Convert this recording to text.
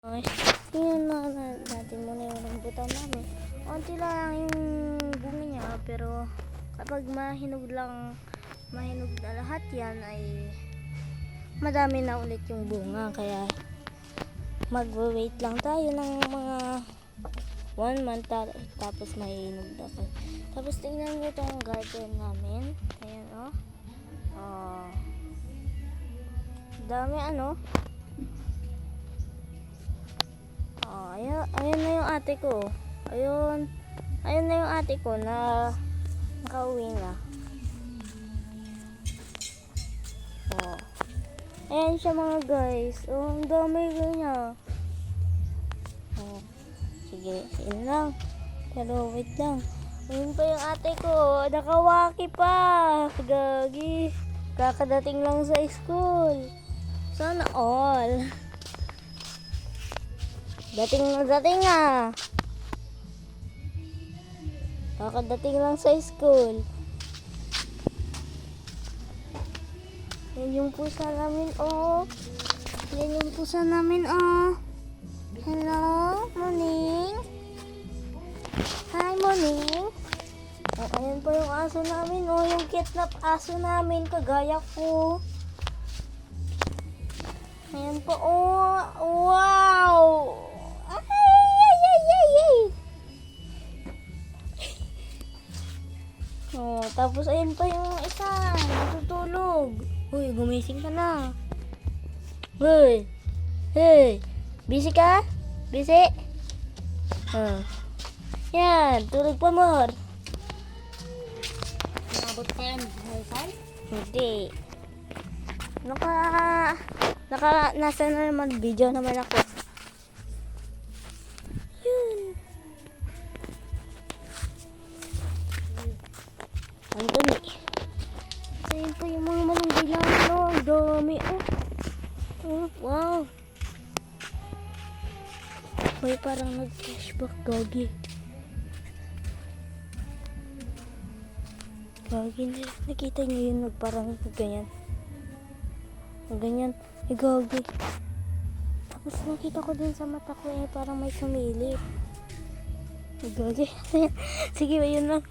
Guys, tingnan natin muna yung rambutan namin. Konti lang yung bunga niya, pero kapag mahinog na lahat yan ay madami na ulit yung bunga. Kaya mag-wait lang tayo ng mga 1 month tapos mahinog na. Tapos tingnan nyo itong garden namin. Ayan dami ayun na yung ate ko. Ayun na yung ate ko na nakauwi na. Ayan siya mga guys. Ang dami niya. Sige, yun lang. Pero wait lang. Ayun pa yung ate ko. Nakawaki pa. Gagi. Kakadating lang sa school. Sana all. Dating kakadating lang sa school. Yan yung pusa namin Yan yung pusa namin Hello, morning. Hi, morning. Ayan pa yung aso namin yung kidnap aso namin kagaya ko. Ayan po wow. Tapos ayan pa yung isa, natutulog. Uy, gumising ka na. Uy, hey, busy ka? Busy? Yan, tulog pa more. Nabot pa yan, Wi-Fi? Hindi. Nasa na naman, video naman ako. Yun. Anthony. Ayun po yung mga malunggay namin ang dami wow. May parang nag-flashback gagi. Gagi, nakita niyo yun parang ganyan. Ganyan, gagi. Tapos nakita ko din sa mata ko parang may sumilip. Gagi. Sige, yun lang.